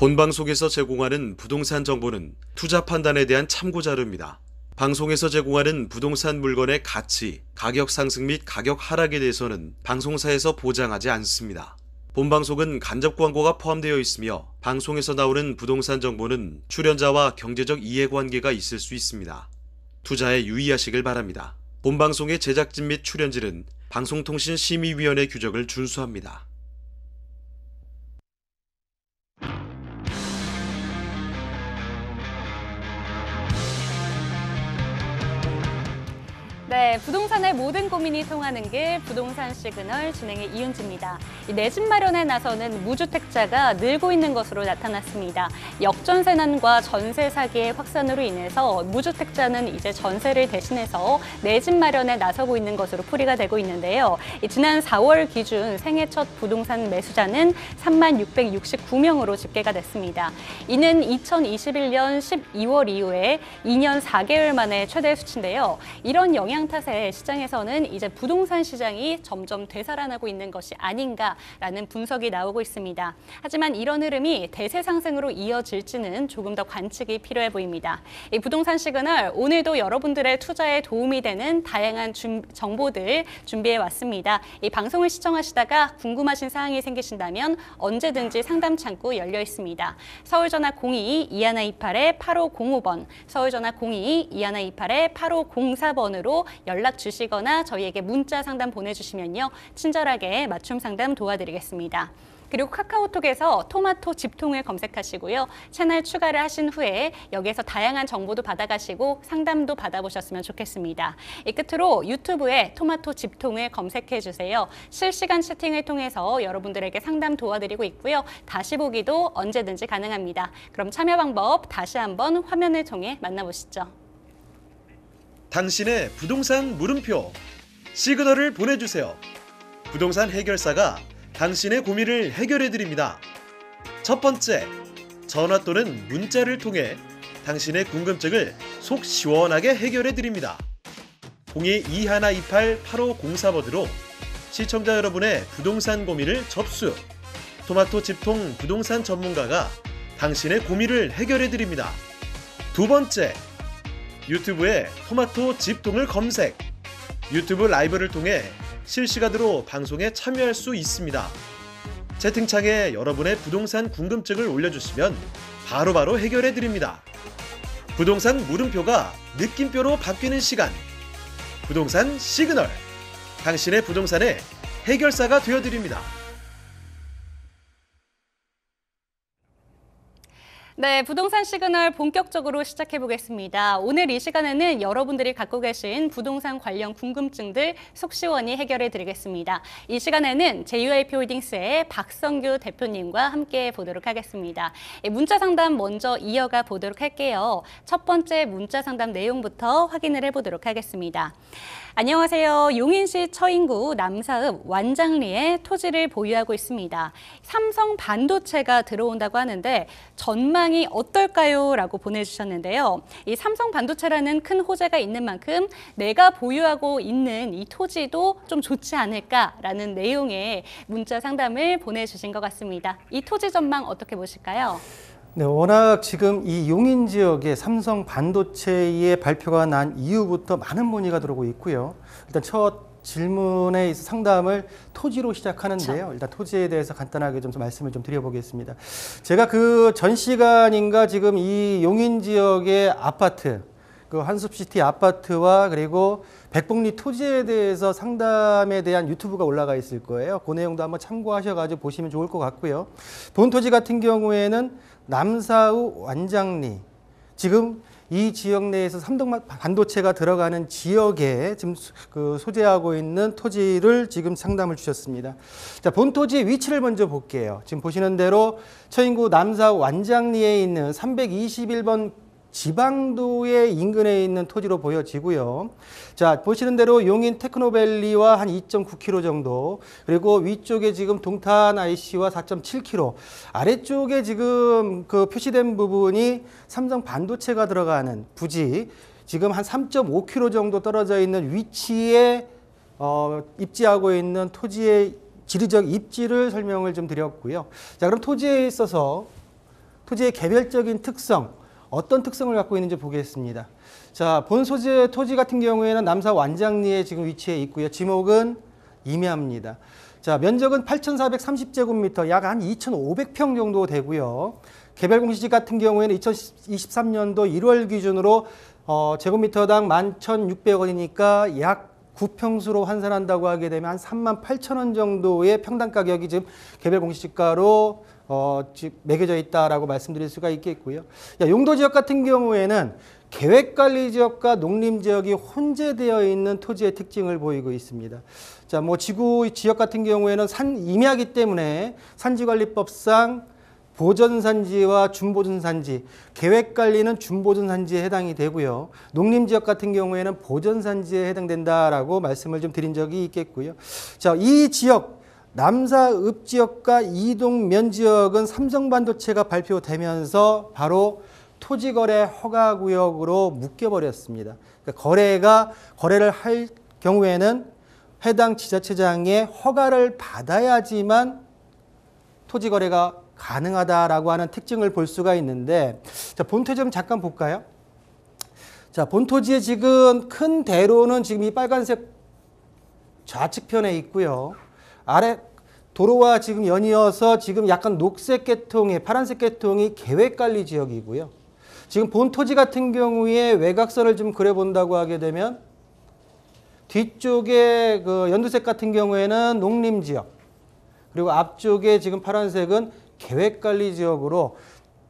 본방송에서 제공하는 부동산 정보는 투자 판단에 대한 참고 자료입니다. 방송에서 제공하는 부동산 물건의 가치, 가격 상승 및 가격 하락에 대해서는 방송사에서 보장하지 않습니다. 본방송은 간접 광고가 포함되어 있으며 방송에서 나오는 부동산 정보는 출연자와 경제적 이해관계가 있을 수 있습니다. 투자에 유의하시길 바랍니다. 본방송의 제작진 및 출연진은 방송통신심의위원회 규정을 준수합니다. 네, 부동산의 모든 고민이 통하는 길 부동산 시그널 진행의 이은지입니다. 내 집 마련에 나서는 무주택자가 늘고 있는 것으로 나타났습니다. 역전세난과 전세 사기의 확산으로 인해서 무주택자는 이제 전세를 대신해서 내 집 마련에 나서고 있는 것으로 풀이가 되고 있는데요. 지난 4월 기준 생애 첫 부동산 매수자는 3669명으로 집계가 됐습니다. 이는 2021년 12월 이후에 2년 4개월 만에 최대 수치인데요. 이런 영향 탓에 시장에서는 이제 부동산 시장이 점점 되살아나고 있는 것이 아닌가라는 분석이 나오고 있습니다. 하지만 이런 흐름이 대세 상승으로 이어질지는 조금 더 관측이 필요해 보입니다. 이 부동산 시그널 오늘도 여러분들의 투자에 도움이 되는 다양한 정보들 준비해 왔습니다. 이 방송을 시청하시다가 궁금하신 사항이 생기신다면 언제든지 상담 창구 열려 있습니다. 서울전화 02-2128-8505번, 서울전화 02-2128-8504번으로 연락 주시거나 저희에게 문자 상담 보내주시면요. 친절하게 맞춤 상담 도와드리겠습니다. 그리고 카카오톡에서 토마토 집통을 검색하시고요. 채널 추가를 하신 후에 여기에서 다양한 정보도 받아가시고 상담도 받아보셨으면 좋겠습니다. 이 끝으로 유튜브에 토마토 집통을 검색해 주세요. 실시간 채팅을 통해서 여러분들에게 상담 도와드리고 있고요. 다시 보기도 언제든지 가능합니다. 그럼 참여 방법 다시 한번 화면을 통해 만나보시죠. 당신의 부동산 물음표 시그널을 보내주세요. 부동산 해결사가 당신의 고민을 해결해드립니다. 첫 번째, 전화 또는 문자를 통해 당신의 궁금증을 속 시원하게 해결해드립니다. 02-2128-8504번으로 시청자 여러분의 부동산 고민을 접수. 토마토 집통 부동산 전문가가 당신의 고민을 해결해드립니다. 두 번째, 유튜브에 토마토 집통을 검색. 유튜브 라이브를 통해 실시간으로 방송에 참여할 수 있습니다. 채팅창에 여러분의 부동산 궁금증을 올려주시면 바로바로 해결해드립니다. 부동산 물음표가 느낌표로 바뀌는 시간. 부동산 시그널. 당신의 부동산의 해결사가 되어드립니다. 네, 부동산 시그널 본격적으로 시작해 보겠습니다. 오늘 이 시간에는 여러분들이 갖고 계신 부동산 관련 궁금증들 속 시원히 해결해 드리겠습니다. 이 시간에는 JYP홀딩스의 박성규 대표님과 함께 보도록 하겠습니다. 문자 상담 먼저 이어가 보도록 할게요. 첫 번째 문자 상담 내용부터 확인을 해보도록 하겠습니다. 안녕하세요. 용인시 처인구 남사읍 완장리에 토지를 보유하고 있습니다. 삼성 반도체가 들어온다고 하는데 전망이 어떨까요? 라고 보내주셨는데요. 이 삼성 반도체라는 큰 호재가 있는 만큼 내가 보유하고 있는 이 토지도 좀 좋지 않을까라는 내용의 문자 상담을 보내주신 것 같습니다. 이 토지 전망 어떻게 보실까요? 네, 워낙 지금 이 용인 지역에 삼성 반도체의 발표가 난 이후부터 많은 문의가 들어오고 있고요. 일단 첫 질문의 상담을 토지로 시작하는데요. 일단 토지에 대해서 간단하게 좀 말씀을 좀 드려보겠습니다. 제가 그 전 시간인가 지금 이 용인 지역의 아파트, 그 한숲시티 아파트와 그리고 백봉리 토지에 대해서 상담에 대한 유튜브가 올라가 있을 거예요. 그 내용도 한번 참고하셔가지고 보시면 좋을 것 같고요. 본 토지 같은 경우에는 남사읍 완장리, 지금 이 지역 내에서 삼성 반도체가 들어가는 지역에 지금 그 소재하고 있는 토지를 지금 상담을 주셨습니다. 자, 본 토지의 위치를 먼저 볼게요. 지금 보시는 대로 처인구 남사읍 완장리에 있는 321번 지방도의 인근에 있는 토지로 보여지고요. 자, 보시는 대로 용인 테크노밸리와 한 2.9km 정도, 그리고 위쪽에 지금 동탄 IC와 4.7km, 아래쪽에 지금 그 표시된 부분이 삼성 반도체가 들어가는 부지, 지금 한 3.5km 정도 떨어져 있는 위치에 입지하고 있는 토지의 지리적 입지를 설명을 좀 드렸고요. 자, 그럼 토지에 있어서 토지의 개별적인 특성, 어떤 특성을 갖고 있는지 보겠습니다. 자, 본 소재 토지 같은 경우에는 남사 완장리에 지금 위치해 있고요. 지목은 임야입니다. 자, 면적은 8,430제곱미터, 약 한 2,500평 정도 되고요. 개별 공시지 같은 경우에는 2023년도 1월 기준으로 제곱미터당 11,600원이니까 약 9평수로 환산한다고 하게 되면 한 38,000원 정도의 평당 가격이 지금 개별 공시지가로 지금 매겨져 있다라고 말씀드릴 수가 있겠고요. 용도 지역 같은 경우에는 계획관리지역과 농림지역이 혼재되어 있는 토지의 특징을 보이고 있습니다. 자, 뭐 지구 지역 같은 경우에는 임야이기 때문에 산지관리법상 보전산지와 준보전산지, 계획관리는 준보전산지에 해당이 되고요. 농림지역 같은 경우에는 보전산지에 해당된다라고 말씀을 좀 드린 적이 있겠고요. 자, 이 지역 남사읍지역과 이동면지역은 삼성반도체가 발표되면서 바로 토지거래 허가구역으로 묶여버렸습니다. 그러니까 거래를 할 경우에는 해당 지자체장의 허가를 받아야지만 토지거래가 가능하다라고 하는 특징을 볼 수가 있는데, 자, 본토지 좀 잠깐 볼까요? 자, 본토지의 지금 큰 대로는 지금 이 빨간색 좌측편에 있고요. 아래 도로와 지금 연이어서 지금 약간 녹색 계통의 파란색 계통이 계획관리 지역이고요. 지금 본토지 같은 경우에 외곽선을 좀 그려본다고 하게 되면 뒤쪽에 그 연두색 같은 경우에는 농림지역, 그리고 앞쪽에 지금 파란색은 계획관리지역으로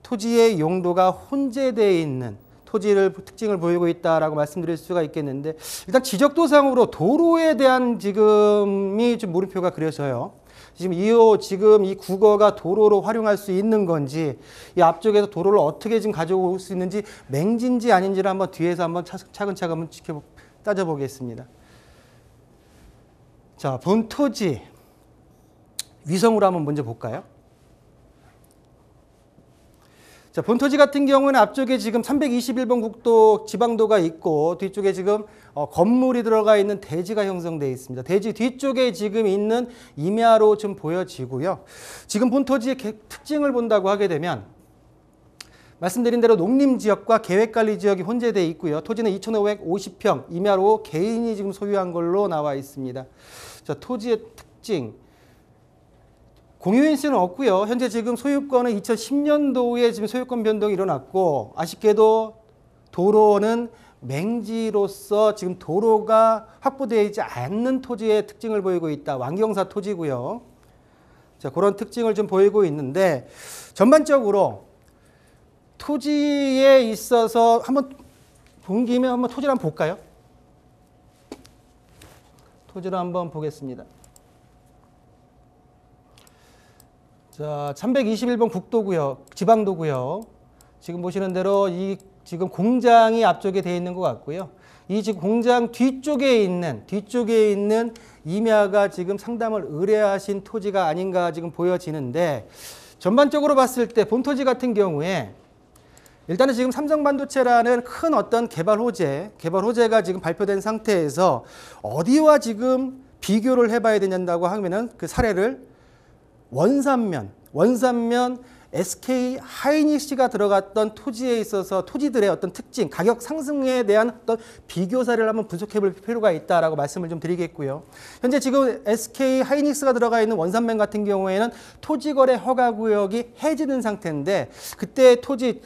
토지의 용도가 혼재되어 있는 토지를 특징을 보이고 있다라고 말씀드릴 수가 있겠는데, 일단 지적도상으로 도로에 대한 지금이 좀 물음표가 그려져요. 지금 이 국어가 도로로 활용할 수 있는 건지, 이 앞쪽에서 도로를 어떻게 지금 가져올 수 있는지, 맹지인지 아닌지를 한번 뒤에서 한번 차근차근 따져보겠습니다. 자, 본토지 위성으로 한번 먼저 볼까요? 자, 본토지 같은 경우는 앞쪽에 지금 321번 국도 지방도가 있고 뒤쪽에 지금 건물이 들어가 있는 대지가 형성되어 있습니다. 대지 뒤쪽에 지금 있는 임야로 좀 보여지고요. 지금 본토지의 특징을 본다고 하게 되면 말씀드린 대로 농림지역과 계획관리지역이 혼재되어 있고요. 토지는 2,550평 임야로 개인이 지금 소유한 걸로 나와 있습니다. 자, 토지의 특징. 공유인수는 없고요. 현재 지금 소유권은 2010년도에 지금 소유권 변동이 일어났고, 아쉽게도 도로는 맹지로서 지금 도로가 확보되어 있지 않는 토지의 특징을 보이고 있다. 완경사 토지고요. 자, 그런 특징을 좀 보이고 있는데, 전반적으로 토지에 있어서 한번 본 김에 한번 토지를 한번 볼까요? 토지를 한번 보겠습니다. 자, 321번 국도고요. 지방도고요. 지금 보시는 대로 이 지금 공장이 앞쪽에 되어 있는 것 같고요. 이 지금 공장 뒤쪽에 있는 임야가 지금 상담을 의뢰하신 토지가 아닌가 지금 보여지는데, 전반적으로 봤을 때 본토지 같은 경우에 일단은 지금 삼성반도체라는 큰 어떤 개발 호재가 지금 발표된 상태에서 어디와 지금 비교를 해봐야 되냐고 하면은 그 사례를 원산면 SK 하이닉스가 들어갔던 토지에 있어서 토지들의 어떤 특징, 가격 상승에 대한 어떤 비교 사례를 한번 분석해 볼 필요가 있다라고 말씀을 좀 드리겠고요. 현재 지금 SK 하이닉스가 들어가 있는 원산면 같은 경우에는 토지거래 허가구역이 해지된 상태인데, 그때 토지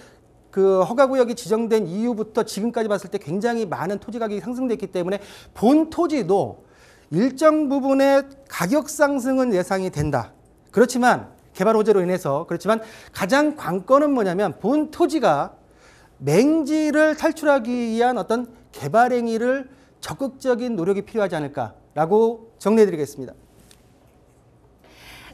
그 허가구역이 지정된 이후부터 지금까지 봤을 때 굉장히 많은 토지 가격이 상승됐기 때문에 본 토지도 일정 부분의 가격 상승은 예상이 된다. 그렇지만 개발 호재로 인해서 가장 관건은 뭐냐면 본 토지가 맹지를 탈출하기 위한 어떤 개발 행위를 적극적인 노력이 필요하지 않을까라고 정리해 드리겠습니다.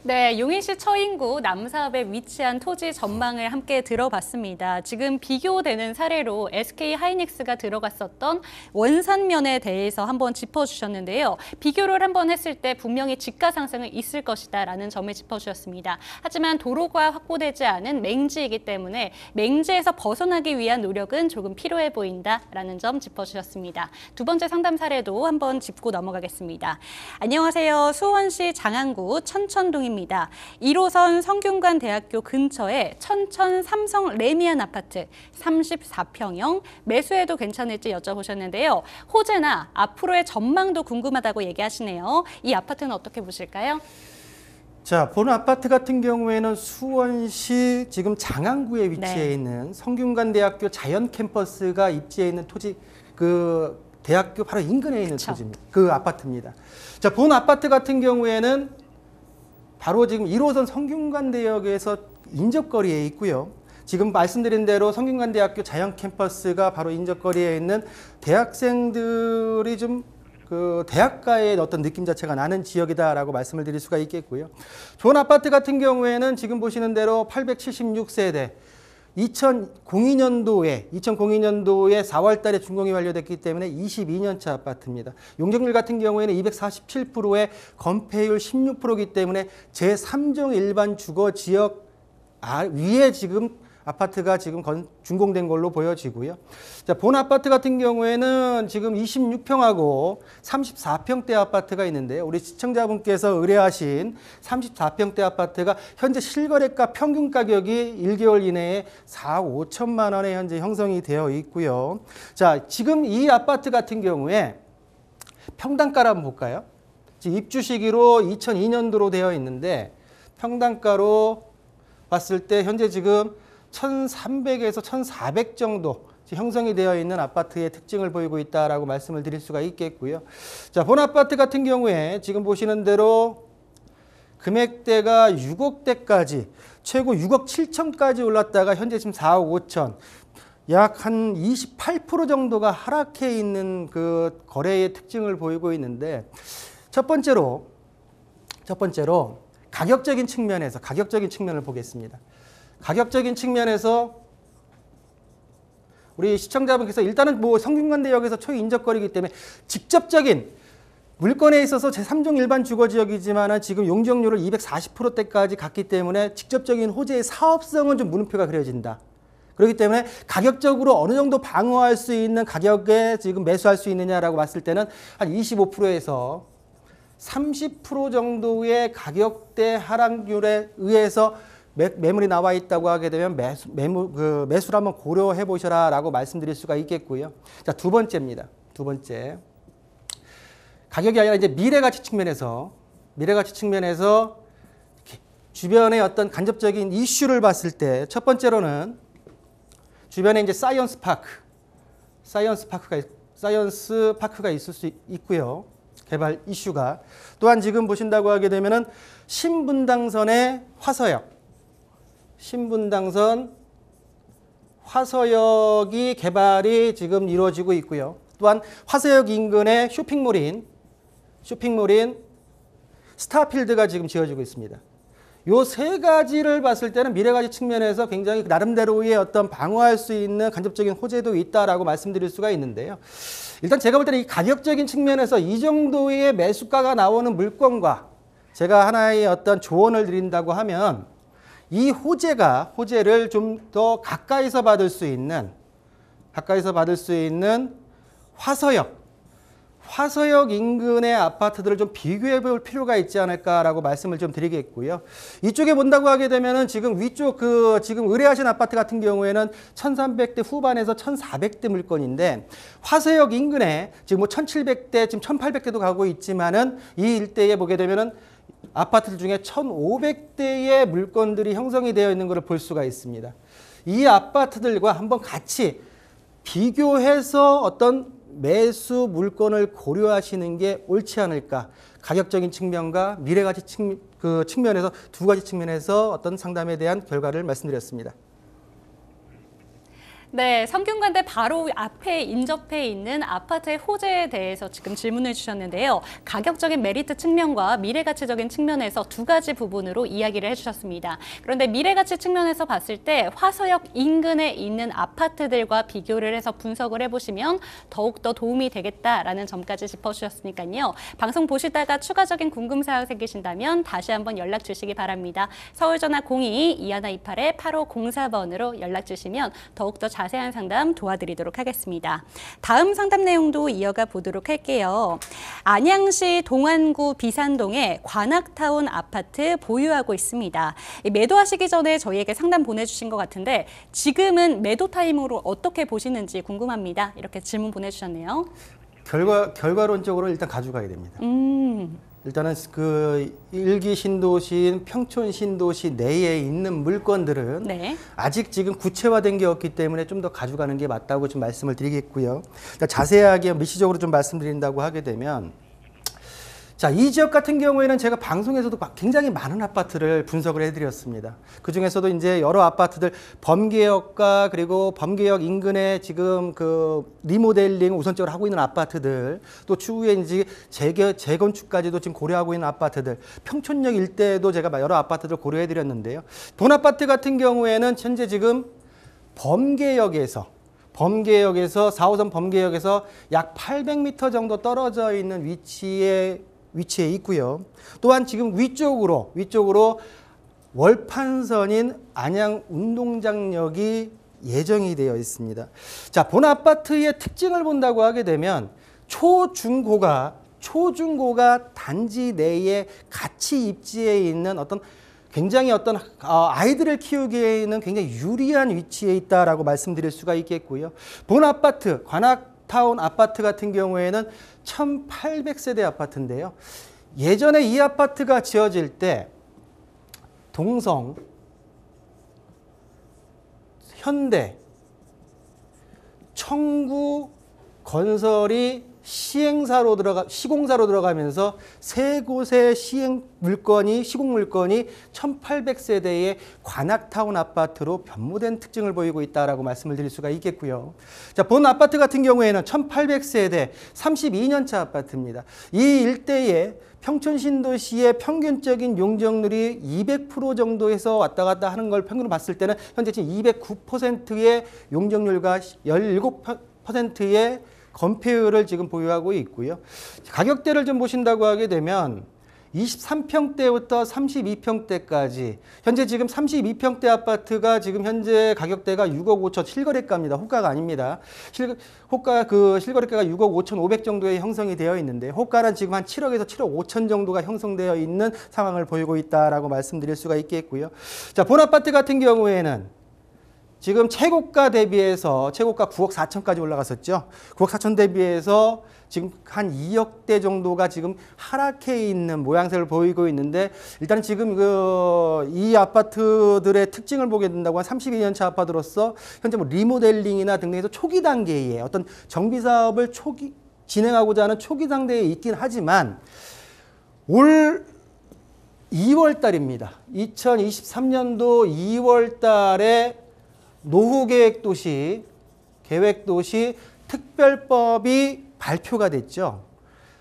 네, 용인시 처인구 남사읍에 위치한 토지 전망을 함께 들어봤습니다. 지금 비교되는 사례로 SK 하이닉스가 들어갔었던 원산면에 대해서 한번 짚어주셨는데요. 비교를 한번 했을 때 분명히 지가 상승은 있을 것이다라는 점을 짚어주셨습니다. 하지만 도로가 확보되지 않은 맹지이기 때문에 맹지에서 벗어나기 위한 노력은 조금 필요해 보인다라는 점 짚어주셨습니다. 두 번째 상담 사례도 한번 짚고 넘어가겠습니다. 안녕하세요. 수원시 장안구 천천동입니다. 상황입니다. 1호선 성균관 대학교 근처에 천천 삼성 레미안 아파트 34평형 매수해도 괜찮을지 여쭤보셨는데요. 호재나 앞으로의 전망도 궁금하다고 얘기하시네요. 이 아파트는 어떻게 보실까요? 자, 본 아파트 같은 경우에는 수원시 지금 장안구에 위치해 네. 있는 성균관 대학교 자연 캠퍼스가 입지해 있는 토지, 그 대학교 바로 인근에 있는 그쵸. 토지입니다. 그 아파트입니다. 자, 본 아파트 같은 경우에는 바로 지금 1호선 성균관 대역에서 인접거리에 있고요. 지금 말씀드린 대로 성균관 대학교 자연 캠퍼스가 바로 인접거리에 있는 대학생들이 좀 그 대학가의 어떤 느낌 자체가 나는 지역이다라고 말씀을 드릴 수가 있겠고요. 좋은 아파트 같은 경우에는 지금 보시는 대로 876세대 2002년도에 4월 달에 준공이 완료됐기 때문에 22년차 아파트입니다. 용적률 같은 경우에는 247%에 건폐율 16%이기 때문에 제3종 일반 주거 지역 위에 지금 아파트가 지금 준공된 걸로 보여지고요. 자, 본 아파트 같은 경우에는 지금 26평하고 34평대 아파트가 있는데요. 우리 시청자분께서 의뢰하신 34평대 아파트가 현재 실거래가 평균 가격이 1개월 이내에 4억 5천만 원에 현재 형성이 되어 있고요. 자, 지금 이 아파트 같은 경우에 평당가를 한번 볼까요? 지금 입주 시기로 2002년도로 되어 있는데 평당가로 봤을 때 현재 지금 1,300에서 1,400 정도 형성이 되어 있는 아파트의 특징을 보이고 있다라고 말씀을 드릴 수가 있겠고요. 자, 본 아파트 같은 경우에 지금 보시는 대로 금액대가 6억대까지 최고 6억 7천까지 올랐다가 현재 지금 4억 5천 약 한 28% 정도가 하락해 있는 그 거래의 특징을 보이고 있는데 첫 번째로 가격적인 측면을 보겠습니다. 가격적인 측면에서 우리 시청자분께서 일단은 뭐 성균관대역에서 초인접거리이기 때문에 직접적인 물건에 있어서 제3종 일반 주거지역이지만 지금 용적률을 240%대까지 갔기 때문에 직접적인 호재의 사업성은 좀 물음표가 그려진다. 그렇기 때문에 가격적으로 어느 정도 방어할 수 있는 가격에 지금 매수할 수 있느냐라고 봤을 때는 한 25%에서 30% 정도의 가격대 하락률에 의해서 매물이 나와 있다고 하게 되면 매수를 한번 고려해 보셔라라고 말씀드릴 수가 있겠고요. 자, 두 번째입니다. 두 번째. 가격이 아니라 이제 미래가치 측면에서 주변의 어떤 간접적인 이슈를 봤을 때 첫 번째로는 주변에 이제 사이언스 파크가 있을 수 있고요. 개발 이슈가. 또한 지금 보신다고 하게 되면은 신분당선의 화서역이 개발이 지금 이루어지고 있고요. 또한 화서역 인근에 쇼핑몰인 스타필드가 지금 지어지고 있습니다. 요 세 가지를 봤을 때는 미래가치 측면에서 굉장히 나름대로의 어떤 방어할 수 있는 간접적인 호재도 있다라고 말씀드릴 수가 있는데요. 일단 제가 볼 때는 이 가격적인 측면에서 이 정도의 매수가가 나오는 물건과 제가 하나의 어떤 조언을 드린다고 하면 이 호재를 좀 더 가까이서 받을 수 있는 화서역 인근의 아파트들을 좀 비교해 볼 필요가 있지 않을까라고 말씀을 좀 드리겠고요. 이쪽에 본다고 하게 되면은 지금 위쪽 지금 의뢰하신 아파트 같은 경우에는 1,300대 후반에서 1,400대 물건인데 화서역 인근에 지금 뭐 1,700대, 지금 1,800대도 가고 있지만은 이 일대에 보게 되면은 아파트들 중에 1,500대의 물건들이 형성이 되어 있는 것을 볼 수가 있습니다. 이 아파트들과 한번 같이 비교해서 어떤 매수 물건을 고려하시는 게 옳지 않을까. 가격적인 측면과 미래가치 측면에서 두 가지 측면에서 어떤 상담에 대한 결과를 말씀드렸습니다. 네, 성균관대 바로 앞에 인접해 있는 아파트의 호재에 대해서 지금 질문을 주셨는데요. 가격적인 메리트 측면과 미래가치적인 측면에서 두 가지 부분으로 이야기를 해주셨습니다. 그런데 미래가치 측면에서 봤을 때 화서역 인근에 있는 아파트들과 비교를 해서 분석을 해보시면 더욱더 도움이 되겠다라는 점까지 짚어주셨으니까요. 방송 보시다가 추가적인 궁금사항 생기신다면 다시 한번 연락 주시기 바랍니다. 서울전화 02-2128-8504번으로 연락 주시면 더욱더 자세한 상담 도와드리도록 하겠습니다. 다음 상담 내용도 이어가 보도록 할게요. 안양시 동안구 비산동에 관악타운 아파트 보유하고 있습니다. 매도하시기 전에 저희에게 상담 보내주신 것 같은데 지금은 매도 타임으로 어떻게 보시는지 궁금합니다. 이렇게 질문 보내주셨네요. 결과론적으로 일단 가져가야 됩니다. 일단은 그 일기 신도시인 평촌 신도시 내에 있는 물건들은 네. 아직 지금 구체화된 게 없기 때문에 좀 더 가져가는 게 맞다고 좀 말씀을 드리겠고요. 자세하게 미시적으로 좀 말씀드린다고 하게 되면 자, 이 지역 같은 경우에는 제가 방송에서도 굉장히 많은 아파트를 분석을 해드렸습니다. 그 중에서도 이제 여러 아파트들 범계역과 그리고 범계역 인근에 지금 그 리모델링 우선적으로 하고 있는 아파트들 또 추후에 이제 재건축까지도 지금 고려하고 있는 아파트들 평촌역 일대도 제가 여러 아파트들 고려해드렸는데요. 본 아파트 같은 경우에는 현재 지금 범계역에서 4호선 범계역에서 약 800m 정도 떨어져 있는 위치에 있고요. 또한 지금 위쪽으로 월판선인 안양 운동장역이 예정이 되어 있습니다. 자, 본 아파트의 특징을 본다고 하게 되면 초중고가 단지 내에 같이 입지해 있는 굉장히 아이들을 키우기에는 굉장히 유리한 위치에 있다라고 말씀드릴 수가 있겠고요. 본 아파트 관악타운 아파트 같은 경우에는 1800세대 아파트인데요. 예전에 이 아파트가 지어질 때 동성, 현대, 청구 건설이 시공사로 들어가면서 세 곳의 시공 물건이 1800세대의 관악타운 아파트로 변모된 특징을 보이고 있다라고 말씀을 드릴 수가 있겠고요. 자, 본 아파트 같은 경우에는 1800세대 32년차 아파트입니다. 이 일대에 평촌 신도시의 평균적인 용적률이 200% 정도에서 왔다 갔다 하는 걸 평균으로 봤을 때는 현재 지금 209%의 용적률과 17%의 건폐율을 지금 보유하고 있고요. 가격대를 좀 보신다고 하게 되면 23평대부터 32평대까지 현재 지금 32평대 아파트가 지금 현재 가격대가 6억 5천 실거래가입니다. 호가가 아닙니다. 실거래가가 6억 5천 5백 정도에 형성이 되어 있는데 호가는 지금 한 7억에서 7억 5천 정도가 형성되어 있는 상황을 보이고 있다라고 말씀드릴 수가 있겠고요. 자, 본 아파트 같은 경우에는 지금 최고가 대비해서 최고가 9억 4천까지 올라갔었죠. 9억 4천 대비해서 지금 한 2억대 정도가 지금 하락해 있는 모양새를 보이고 있는데 일단 지금 이 아파트들의 특징을 보게 된다고 한 32년차 아파트로서 현재 뭐 리모델링이나 등등에서 초기 단계의 어떤 정비 사업을 진행하고자 하는 초기 단계에 있긴 하지만 올 2월 달입니다. 2023년도 2월 달에 노후계획도시 특별법이 발표가 됐죠.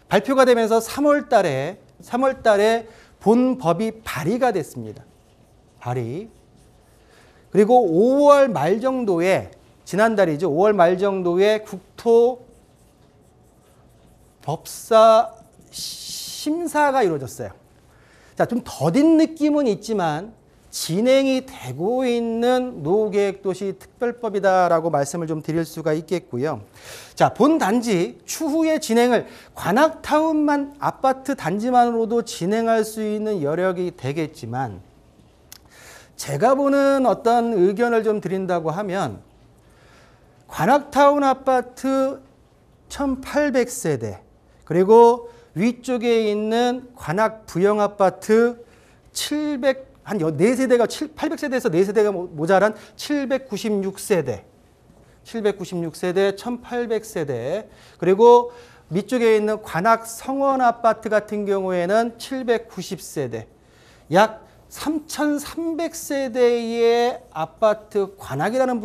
발표가 되면서 3월 달에 본 법이 발의가 됐습니다. 그리고 5월 말 정도에 지난달이죠. 5월 말 정도에 국토 법사 심사가 이루어졌어요. 자, 좀 더딘 느낌은 있지만 진행이 되고 있는 노후계획도시 특별법이다라고 말씀을 좀 드릴 수가 있겠고요. 자, 본 단지 추후의 진행을 관악타운만 아파트 단지만으로도 진행할 수 있는 여력이 되겠지만 제가 보는 어떤 의견을 좀 드린다고 하면 관악타운 아파트 1800세대 그리고 위쪽에 있는 관악 부영 아파트 800세대에서 4세대가 모자란 796세대, 1800세대, 그리고 밑쪽에 있는 관악 성원 아파트 같은 경우에는 790세대, 약 3,300세대의 아파트 관악이라는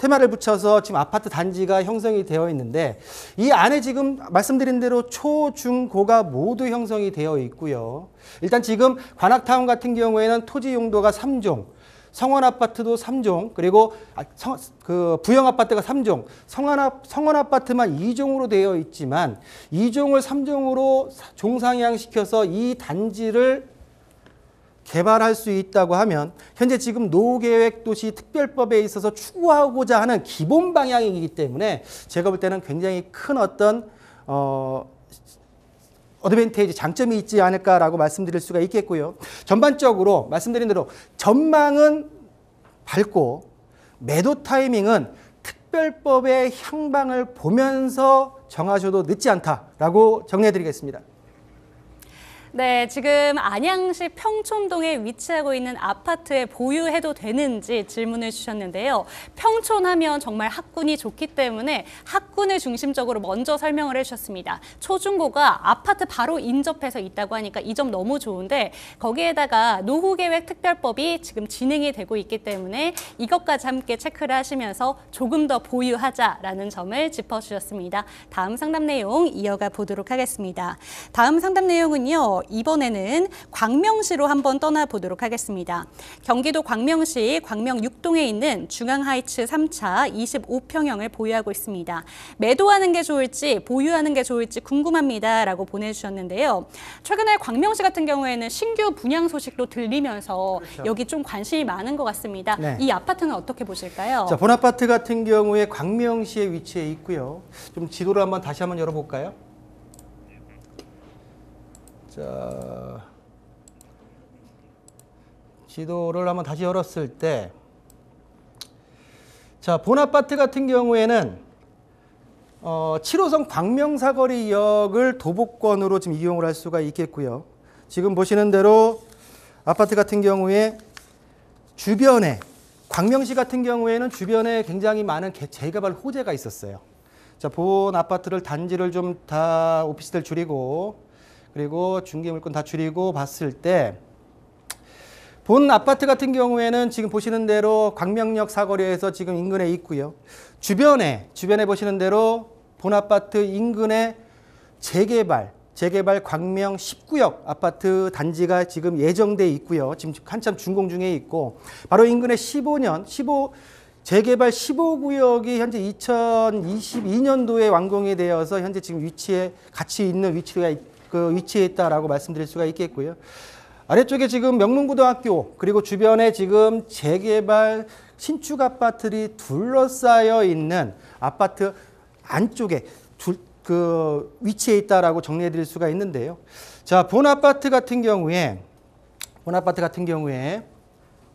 테마를 붙여서 지금 아파트 단지가 형성이 되어 있는데 이 안에 지금 말씀드린 대로 초, 중, 고가 모두 형성이 되어 있고요. 일단 지금 관악타운 같은 경우에는 토지 용도가 3종, 성원 아파트도 3종, 그리고 부영 아파트가 3종, 성원 아파트만 2종으로 되어 있지만 2종을 3종으로 종상향시켜서 이 단지를 개발할 수 있다고 하면 현재 지금 노후계획도시 특별법에 있어서 추구하고자 하는 기본 방향이기 때문에 제가 볼 때는 굉장히 큰 어떤 어드밴티지 장점이 있지 않을까라고 말씀드릴 수가 있겠고요. 전반적으로 말씀드린 대로 전망은 밝고 매도 타이밍은 특별법의 향방을 보면서 정하셔도 늦지 않다라고 정리해 드리겠습니다. 네, 지금 안양시 평촌동에 위치하고 있는 아파트에 보유해도 되는지 질문을 주셨는데요. 평촌하면 정말 학군이 좋기 때문에 학군을 중심적으로 먼저 설명을 해주셨습니다. 초중고가 아파트 바로 인접해서 있다고 하니까 이 점 너무 좋은데 거기에다가 노후계획 특별법이 지금 진행이 되고 있기 때문에 이것까지 함께 체크를 하시면서 조금 더 보유하자라는 점을 짚어주셨습니다. 다음 상담 내용 이어가 보도록 하겠습니다. 다음 상담 내용은요. 이번에는 광명시로 한번 떠나보도록 하겠습니다. 경기도 광명시 광명 6동에 있는 중앙하이츠 3차 25평형을 보유하고 있습니다. 매도하는 게 좋을지 보유하는 게 좋을지 궁금합니다 라고 보내주셨는데요. 최근에 광명시 같은 경우에는 신규 분양 소식도 들리면서 그렇죠. 여기 좀 관심이 많은 것 같습니다. 네. 이 아파트는 어떻게 보실까요? 자, 본아파트 같은 경우에 광명시에 위치해 있고요. 좀 지도를 한번 다시 한번 열어볼까요? 자, 지도를 한번 다시 열었을 때, 자, 본아파트 같은 경우에는 7호선 광명사거리역을 도보권으로 지금 이용을 할 수가 있겠고요. 지금 보시는 대로 아파트 같은 경우에 주변에 광명시 같은 경우에는 주변에 굉장히 많은 재개발 호재가 있었어요. 자, 본 아파트를 단지를 좀 다 오피스텔 줄이고 그리고 중개물건 다 줄이고 봤을 때 본 아파트 같은 경우에는 지금 보시는 대로 광명역 사거리에서 지금 인근에 있고요. 주변에 보시는 대로 본 아파트 인근에 재개발 광명 19역 아파트 단지가 지금 예정돼 있고요. 지금 한참 준공 중에 있고 바로 인근에 재개발 15구역이 현재 2022년도에 완공이 되어서 현재 지금 같이 있는 위치에 있다라고 말씀드릴 수가 있겠고요. 아래쪽에 지금 명문고등학교 그리고 주변에 지금 재개발 신축 아파트들이 둘러싸여 있는 아파트 안쪽에 위치에 있다라고 정리해 드릴 수가 있는데요. 자, 본 아파트 같은 경우에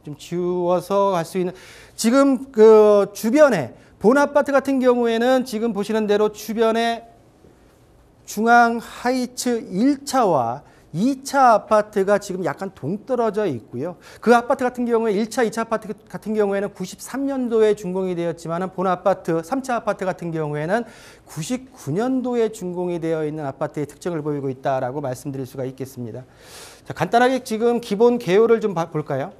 좀 지워서 갈 수 있는 지금 주변에 본 아파트 같은 경우에는 지금 보시는 대로 주변에 중앙 하이츠 1차와 2차 아파트가 지금 약간 동떨어져 있고요. 그 아파트 같은 경우에 1차, 2차 아파트 같은 경우에는 93년도에 준공이 되었지만 본 아파트, 3차 아파트 같은 경우에는 99년도에 준공이 되어 있는 아파트의 특징을 보이고 있다라고 말씀드릴 수가 있겠습니다. 자, 간단하게 지금 기본 개요를 좀 볼까요?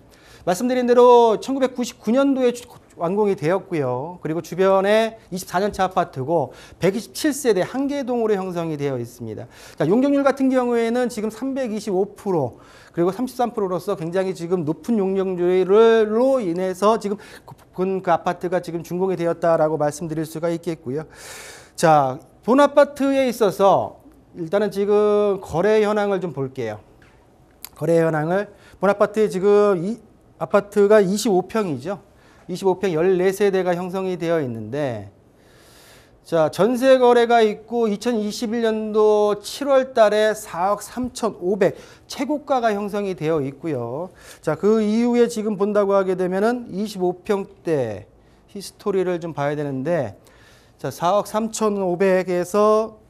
말씀드린 대로 1999년도에 완공이 되었고요. 그리고 주변에 24년차 아파트고 127세대 한개동으로 형성이 되어 있습니다. 자, 용적률 같은 경우에는 지금 325% 그리고 33%로서 굉장히 지금 높은 용적률로 인해서 지금 그 아파트가 지금 준공이 되었다라고 말씀드릴 수가 있겠고요. 자, 본 아파트에 있어서 일단은 지금 거래 현황을 좀 볼게요. 거래 현황을 본 아파트에 지금 이 아파트가 25평이죠. 25평 14세대가 형성이 되어 있는데 자, 전세 거래가 있고 2021년도 7월 달에 4억 3,500 최고가가 형성이 되어 있고요. 자, 그 이후에 지금 본다고 하게 되면은 25평대 히스토리를 좀 봐야 되는데 자, 4억 3,500에서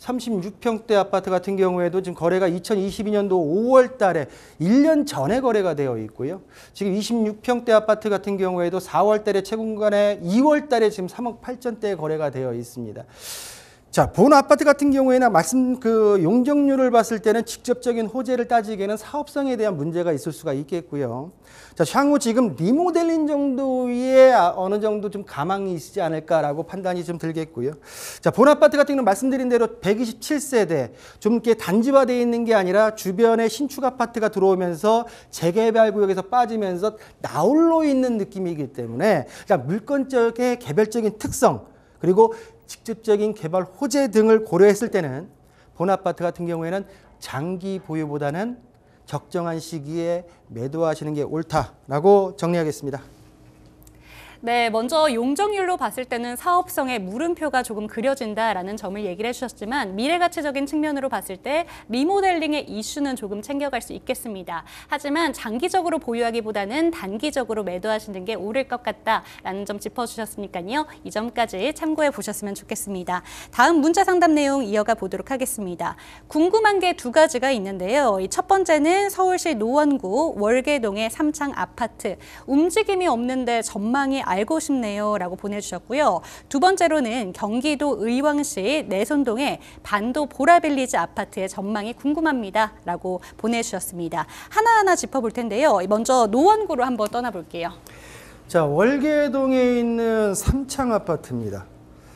36평대 아파트 같은 경우에도 지금 거래가 2022년도 5월 달에 1년 전에 거래가 되어 있고요. 지금 26평대 아파트 같은 경우에도 4월 달에 최고간에 2월 달에 지금 3억 8천대에 거래가 되어 있습니다. 자, 본 아파트 같은 경우에는 용적률을 봤을 때는 직접적인 호재를 따지기에는 사업성에 대한 문제가 있을 수가 있겠고요. 자, 향후 지금 리모델링 정도의 어느 정도 좀 가망이 있지 않을까라고 판단이 좀 들겠고요. 자, 본 아파트 같은 경우는 말씀드린 대로 127세대 좀 이렇게 단지화되어 있는 게 아니라 주변에 신축 아파트가 들어오면서 재개발 구역에서 빠지면서 나홀로 있는 느낌이기 때문에 물건적의 개별적인 특성 그리고 직접적인 개발 호재 등을 고려했을 때는 본 아파트 같은 경우에는 장기 보유보다는 적정한 시기에 매도하시는 게 옳다라고 정리하겠습니다. 네, 먼저 용적률로 봤을 때는 사업성의 물음표가 조금 그려진다라는 점을 얘기를 해주셨지만 미래가치적인 측면으로 봤을 때 리모델링의 이슈는 조금 챙겨갈 수 있겠습니다. 하지만 장기적으로 보유하기보다는 단기적으로 매도하시는 게 옳을 것 같다라는 점 짚어주셨으니까요. 이 점까지 참고해 보셨으면 좋겠습니다. 다음 문자 상담 내용 이어가 보도록 하겠습니다. 궁금한 게 두 가지가 있는데요. 첫 번째는 서울시 노원구 월계동의 삼창 아파트. 움직임이 없는데 전망이 알고 싶네요 라고 보내주셨고요. 두 번째로는 경기도 의왕시 내손동의 반도 보라빌리지 아파트의 전망이 궁금합니다 라고 보내주셨습니다. 하나하나 짚어볼 텐데요. 먼저 노원구로 한번 떠나볼게요. 자, 월계동에 있는 삼창 아파트입니다.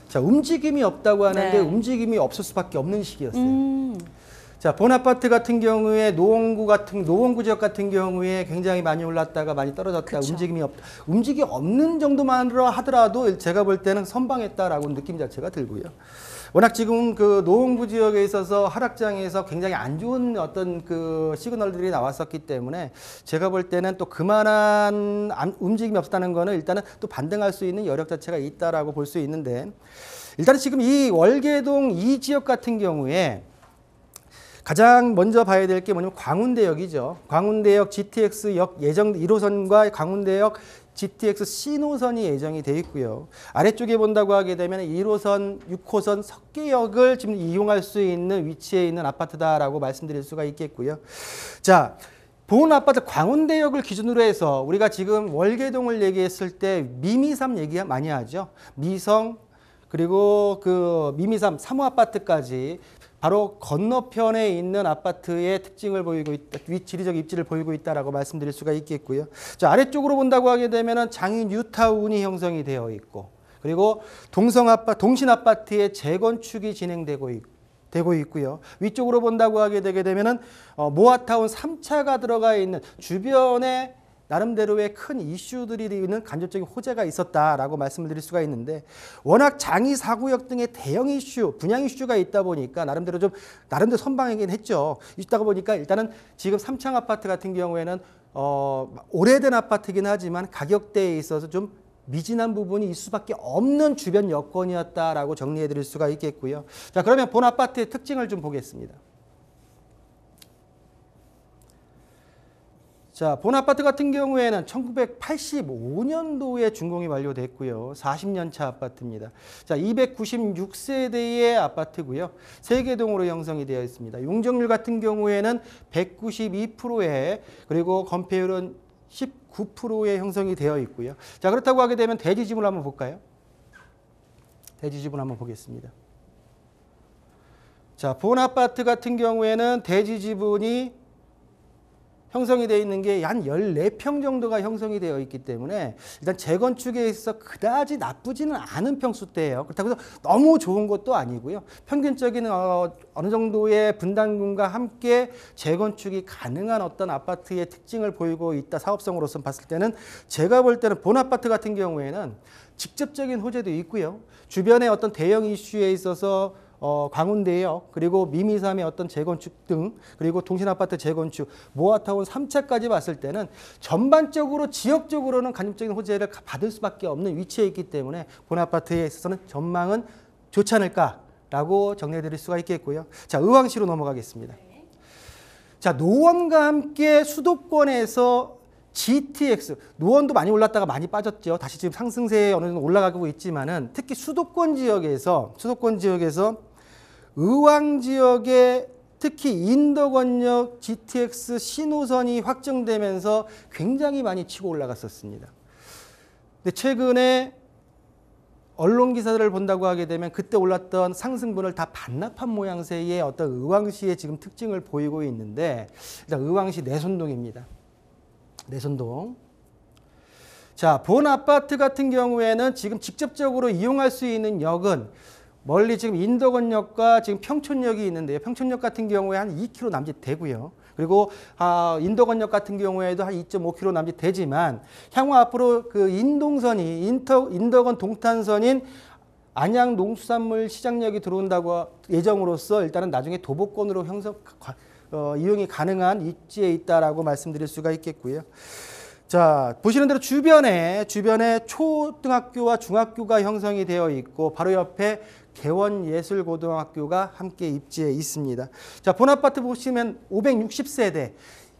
자, 움직임이 없다고 하는데 네. 움직임이 없을 수밖에 없는 시기였어요. 자, 본 아파트 같은 경우에 노원구 지역 같은 경우에 굉장히 많이 올랐다가 많이 떨어졌다. 그쵸. 움직임이 없는 정도만으로 하더라도 제가 볼 때는 선방했다라고 느낌 자체가 들고요. 워낙 지금 그 노원구 지역에 있어서 하락장에서 굉장히 안 좋은 어떤 그 시그널들이 나왔었기 때문에 제가 볼 때는 또 그만한 움직임이 없다는 거는 일단은 또 반등할 수 있는 여력 자체가 있다라고 볼 수 있는데, 일단은 지금 이 월계동 이 지역 같은 경우에 가장 먼저 봐야 될 게 뭐냐면 광운대역이죠. 광운대역 GTX역 예정 1호선과 광운대역 GTX C노선이 예정이 되어 있고요. 아래쪽에 본다고 하게 되면 1호선, 6호선 석계역을 지금 이용할 수 있는 위치에 있는 아파트다라고 말씀드릴 수가 있겠고요. 자, 본 아파트 광운대역을 기준으로 해서 우리가 지금 월계동을 얘기했을 때 미미삼 얘기 많이 하죠. 미성 그리고 그 미미삼 3호 아파트까지 바로 건너편에 있는 아파트의 특징을 보이고 있다, 지리적 입지를 보이고 있다라고 말씀드릴 수가 있겠고요. 자, 아래쪽으로 본다고 하게 되면은 장인 뉴타운이 형성이 되어 있고, 그리고 동신 아파트의 재건축이 진행되고 있고요. 위쪽으로 본다고 하게 되게 되면은 모아타운 3차가 들어가 있는 주변에 나름대로의 큰 이슈들이 있는 간접적인 호재가 있었다라고 말씀을 드릴 수가 있는데, 워낙 장이 4구역 등의 대형 이슈, 분양 이슈가 있다 보니까 나름대로 선방하긴 했죠. 있다가 보니까 일단은 지금 삼창 아파트 같은 경우에는 오래된 아파트이긴 하지만 가격대에 있어서 좀 미진한 부분이 있을 수밖에 없는 주변 여건이었다라고 정리해 드릴 수가 있겠고요. 자, 그러면 본 아파트의 특징을 좀 보겠습니다. 자, 본 아파트 같은 경우에는 1985년도에 준공이 완료됐고요. 40년 차 아파트입니다. 자, 296세대의 아파트고요. 3개동으로 형성이 되어 있습니다. 용적률 같은 경우에는 192%에, 그리고 건폐율은 19%에 형성이 되어 있고요. 자, 그렇다고 하게 되면 대지 지분 한번 볼까요? 대지 지분 한번 보겠습니다. 자, 본 아파트 같은 경우에는 대지 지분이 형성이 되어 있는 게 한 14평 정도가 형성이 되어 있기 때문에 일단 재건축에 있어서 그다지 나쁘지는 않은 평수대예요. 그렇다고 해서 너무 좋은 것도 아니고요. 평균적인 어느 정도의 분담금과 함께 재건축이 가능한 어떤 아파트의 특징을 보이고 있다. 사업성으로서 봤을 때는 제가 볼 때는 본 아파트 같은 경우에는 직접적인 호재도 있고요. 주변에 어떤 대형 이슈에 있어서 광운대역, 그리고 미미삼의 어떤 재건축 등, 그리고 동신아파트 재건축, 모아타운 3차까지 봤을 때는 전반적으로 지역적으로는 간접적인 호재를 받을 수밖에 없는 위치에 있기 때문에 본 아파트에 있어서는 전망은 좋지 않을까라고 정리해 드릴 수가 있겠고요. 자, 의왕시로 넘어가겠습니다. 자, 노원과 함께 수도권에서 GTX, 노원도 많이 올랐다가 많이 빠졌죠. 다시 지금 상승세에 어느 정도 올라가고 있지만은, 특히 수도권 지역에서 의왕 지역에 특히 인덕원역 GTX 신호선이 확정되면서 굉장히 많이 치고 올라갔었습니다. 근데 최근에 언론 기사들을 본다고 하게 되면 그때 올랐던 상승분을 다 반납한 모양새의 어떤 의왕시의 지금 특징을 보이고 있는데, 일단 의왕시 내손동입니다. 내손동. 자, 본 아파트 같은 경우에는 지금 직접적으로 이용할 수 있는 역은 멀리 지금 인덕원역과 지금 평촌역이 있는데요. 평촌역 같은 경우에 한 2km 남짓 되고요. 그리고 인덕원역 같은 경우에도 한 2.5km 남짓 되지만, 향후 앞으로 그 인덕원 동탄선인 안양 농수산물 시장역이 들어온다고 예정으로서 일단은 나중에 도보권으로 이용이 가능한 입지에 있다라고 말씀드릴 수가 있겠고요. 자, 보시는 대로 주변에 초등학교와 중학교가 형성이 되어 있고 바로 옆에 개원예술고등학교가 함께 입지에 있습니다. 자, 본 아파트 보시면 560세대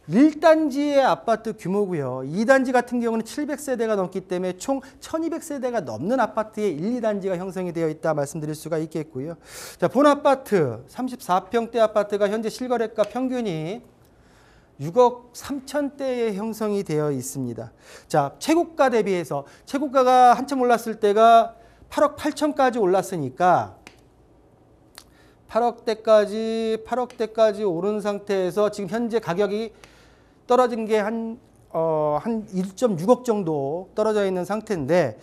1단지의 아파트 규모고요. 2단지 같은 경우는 700세대가 넘기 때문에 총 1200세대가 넘는 아파트의 1, 2단지가 형성이 되어 있다 말씀드릴 수가 있겠고요. 자, 본 아파트 34평대 아파트가 현재 실거래가 평균이 6억 3천대에 형성이 되어 있습니다. 자, 최고가 대비해서 최고가가 한참 올랐을 때가 8억 8천까지 올랐으니까 8억대까지 오른 상태에서 지금 현재 가격이 떨어진 게 한 1.6억 정도 떨어져 있는 상태인데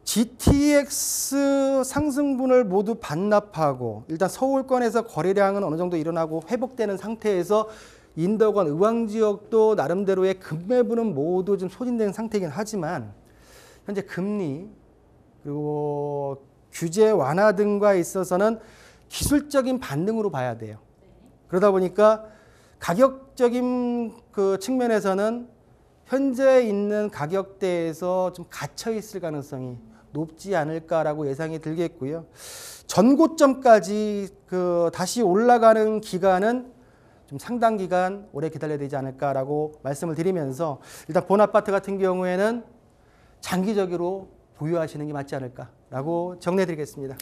GTX 상승분을 모두 반납하고 일단 서울권에서 거래량은 어느 정도 일어나고 회복되는 상태에서 인덕원, 의왕지역도 나름대로의 급매부는 모두 좀 소진된 상태이긴 하지만 현재 금리 그리고 규제 완화 등과 있어서는 기술적인 반등으로 봐야 돼요. 그러다 보니까 가격적인 그 측면에서는 현재 있는 가격대에서 좀 갇혀 있을 가능성이 높지 않을까라고 예상이 들겠고요. 전고점까지 다시 올라가는 기간은 좀 상당 기간 오래 기다려야 되지 않을까라고 말씀을 드리면서 일단 본 아파트 같은 경우에는 장기적으로 보유하시는 게 맞지 않을까라고 정리해드리겠습니다.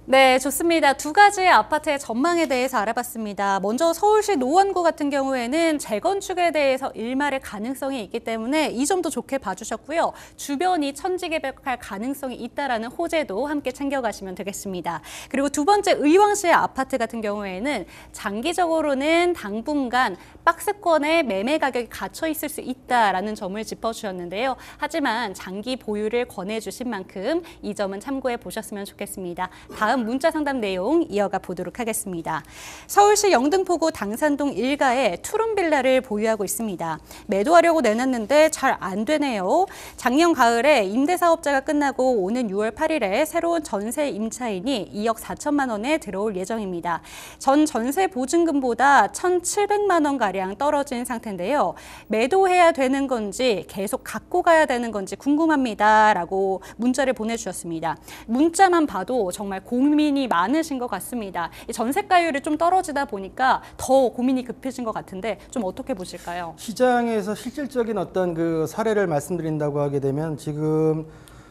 네, 좋습니다. 두 가지의 아파트의 전망에 대해서 알아봤습니다. 먼저 서울시 노원구 같은 경우에는 재건축에 대해서 일말의 가능성이 있기 때문에 이 점도 좋게 봐주셨고요. 주변이 천지개벽할 가능성이 있다라는 호재도 함께 챙겨가시면 되겠습니다. 그리고 두 번째 의왕시의 아파트 같은 경우에는 장기적으로는 당분간 박스권의 매매 가격이 갇혀 있을 수 있다라는 점을 짚어주셨는데요. 하지만 장기 보유를 권해주신 만큼 이 점은 참고해 보셨으면 좋겠습니다. 다음 문자 상담 내용 이어가 보도록 하겠습니다. 서울시 영등포구 당산동 일가에 투룸빌라를 보유하고 있습니다. 매도하려고 내놨는데 잘 안 되네요. 작년 가을에 임대사업자가 끝나고 오는 6월 8일에 새로운 전세 임차인이 2억 4천만 원에 들어올 예정입니다. 전 전세 보증금보다 1,700만 원가량 떨어진 상태인데요. 매도해야 되는 건지 계속 갖고 가야 되는 건지 궁금합니다. 라고 문자를 보내주셨습니다. 문자만 봐도 정말 고민이 많으신 것 같습니다. 전세가율이 좀 떨어지다 보니까 더 고민이 급해진 것 같은데 좀 어떻게 보실까요? 시장에서 실질적인 어떤 그 사례를 말씀드린다고 하게 되면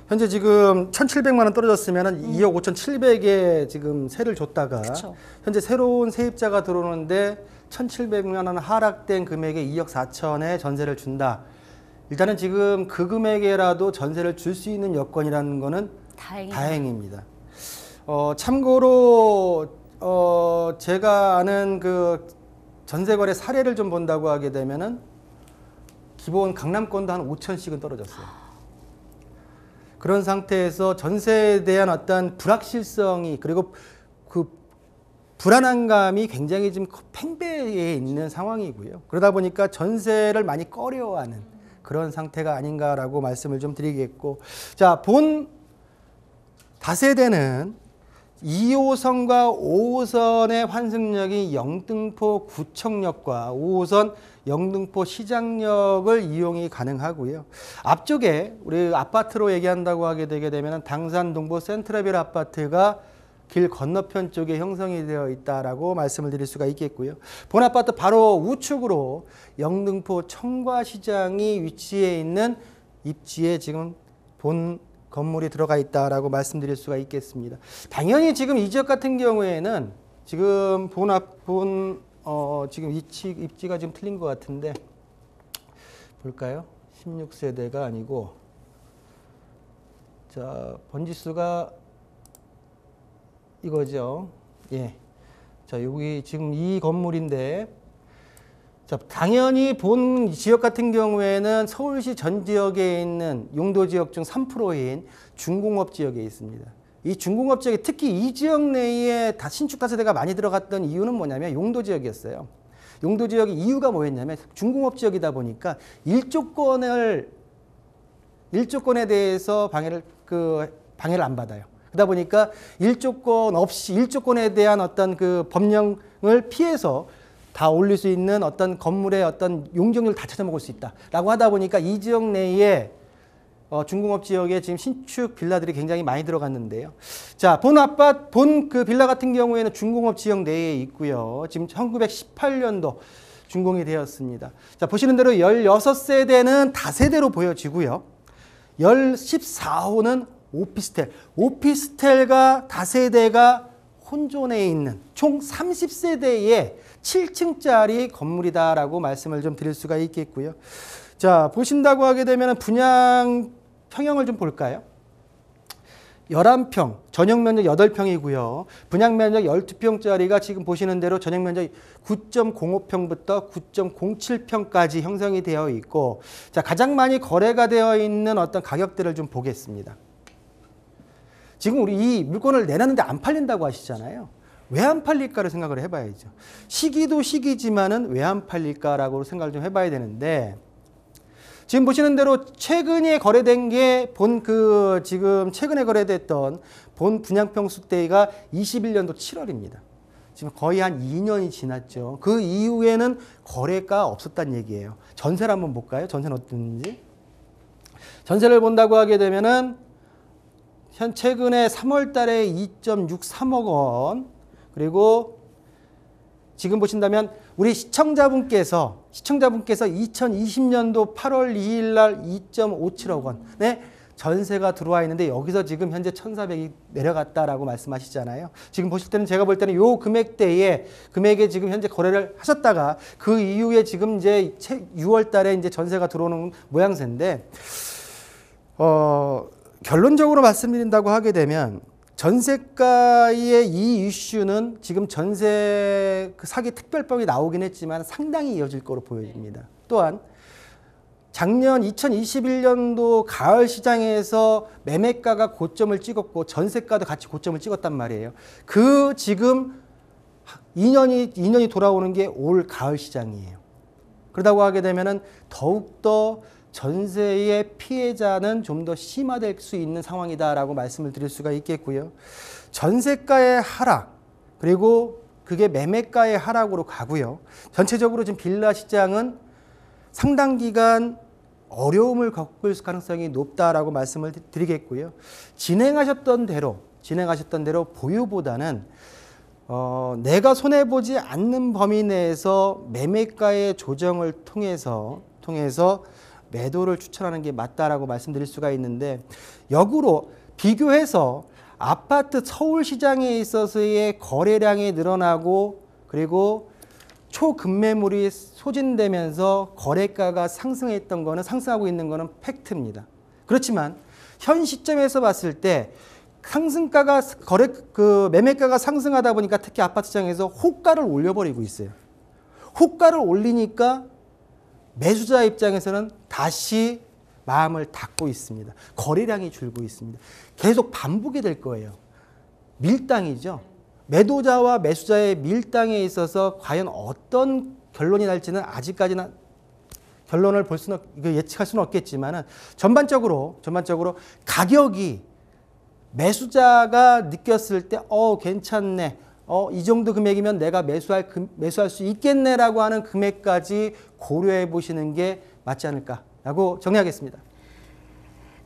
현재 1,700만 원 떨어졌으면 2억 5,700에 지금 세를 줬다가 그쵸. 현재 새로운 세입자가 들어오는데 1,700만 원 하락된 금액에 2억 4천에 전세를 준다. 일단은 지금 그 금액에라도 전세를 줄 수 있는 여건이라는 거는 다행입니다. 참고로 제가 아는 그 전세거래 사례를 좀 본다고 하게 되면은 기본 강남권도 한 5천씩은 떨어졌어요. 그런 상태에서 전세에 대한 어떤 불확실성이 그리고 그 불안한 감이 굉장히 좀 팽배해 있는 상황이고요. 그러다 보니까 전세를 많이 꺼려하는 그런 상태가 아닌가라고 말씀을 좀 드리겠고, 자, 본 다세대는 2호선과 5호선의 환승역이 영등포 구청역과 5호선 영등포 시장역을 이용이 가능하고요. 앞쪽에 우리 아파트로 얘기한다고 하게 되게 되면 당산동보 센트럴빌 아파트가 길 건너편 쪽에 형성이 되어 있다라고 말씀을 드릴 수가 있겠고요. 본 아파트 바로 우측으로 영등포 청과시장이 위치해 있는 입지에 지금 본 건물이 들어가 있다라고 말씀드릴 수가 있겠습니다. 당연히 지금 이 지역 같은 경우에는 지금 지금 입지가 지금 틀린 것 같은데 볼까요? 16세대가 아니고, 자, 번지수가 이거죠. 예. 자, 여기 지금 이 건물인데, 자, 당연히 본 지역 같은 경우에는 서울시 전 지역에 있는 용도 지역 중 3%인 중공업 지역에 있습니다. 이 중공업 지역에 특히 이 지역 내에 신축 다세대가 많이 들어갔던 이유는 뭐냐면 용도 지역이었어요. 용도 지역의 이유가 뭐였냐면 중공업 지역이다 보니까 일조권에 대해서 방해를 안 받아요. 그러다 보니까 일조권에 대한 어떤 그 법령을 피해서 다 올릴 수 있는 어떤 건물의 어떤 용적률을 다 찾아먹을 수 있다라고 하다 보니까 이 지역 내에 중공업 지역에 지금 신축 빌라들이 굉장히 많이 들어갔는데요. 자, 본 그 빌라 같은 경우에는 중공업 지역 내에 있고요. 지금 1918년도 준공이 되었습니다. 자, 보시는 대로 16세대는 다세대로 보여지고요. 14호는 오피스텔. 오피스텔과 다세대가 혼존해 있는 총 30세대의 7층짜리 건물이다라고 말씀을 좀 드릴 수가 있겠고요. 자, 보신다고 하게 되면 분양 평형을 좀 볼까요? 11평, 전용 면적 8평이고요. 분양 면적 12평짜리가 지금 보시는 대로 전용 면적 9.05평부터 9.07평까지 형성이 되어 있고, 자, 가장 많이 거래가 되어 있는 어떤 가격대를 좀 보겠습니다. 지금 우리 이 물건을 내놨는데 안 팔린다고 하시잖아요. 왜 안 팔릴까를 생각을 해봐야죠. 시기도 시기지만은 왜 안 팔릴까라고 생각을 좀 해봐야 되는데, 지금 보시는 대로 최근에 거래된 게 지금 최근에 거래됐던 본 분양평수대가 21년도 7월입니다. 지금 거의 한 2년이 지났죠. 그 이후에는 거래가 없었다는 얘기예요. 전세를 한번 볼까요? 전세는 어떤지. 전세를 본다고 하게 되면은 최근에 3월 달에 2.63억 원, 그리고 지금 보신다면 우리 시청자분께서 2020년도 8월 2일 날 2.57억 원의 전세가 들어와 있는데 여기서 지금 현재 1,400이 내려갔다라고 말씀하시잖아요. 지금 보실 때는 제가 볼 때는 요 금액에 지금 현재 거래를 하셨다가 그 이후에 지금 이제 6월 달에 이제 전세가 들어오는 모양새인데, 결론적으로 말씀드린다고 하게 되면 전세가의 이 이슈는 지금 전세 사기 특별법이 나오긴 했지만 상당히 이어질 거로 보여집니다. 또한 작년 2021년도 가을 시장에서 매매가가 고점을 찍었고 전세가도 같이 고점을 찍었단 말이에요. 그 지금 2년이 돌아오는 게 올 가을 시장이에요. 그러다고 하게 되면은 더욱더 전세의 피해자는 좀 더 심화될 수 있는 상황이다라고 말씀을 드릴 수가 있겠고요. 전세가의 하락, 그리고 그게 매매가의 하락으로 가고요. 전체적으로 지금 빌라 시장은 상당 기간 어려움을 겪을 가능성이 높다라고 말씀을 드리겠고요. 진행하셨던 대로 보유보다는 내가 손해보지 않는 범위 내에서 매매가의 조정을 통해서 매도를 추천하는 게 맞다라고 말씀드릴 수가 있는데, 역으로 비교해서 아파트 서울시장에 있어서의 거래량이 늘어나고 그리고 초급매물이 소진되면서 거래가가 상승하고 있는 거는 팩트입니다. 그렇지만 현 시점에서 봤을 때 매매가가 상승하다 보니까 특히 아파트 시장에서 호가를 올려버리고 있어요. 호가를 올리니까 매수자 입장에서는 다시 마음을 닫고 있습니다. 거래량이 줄고 있습니다. 계속 반복이 될 거예요. 밀당이죠. 매도자와 매수자의 밀당에 있어서 과연 어떤 결론이 날지는 아직까지는 결론을 예측할 수는 없겠지만, 전반적으로 가격이 매수자가 느꼈을 때 괜찮네, 이 정도 금액이면 내가 매수할 수 있겠네라고 하는 금액까지 고려해 보시는 게 맞지 않을까라고 정리하겠습니다.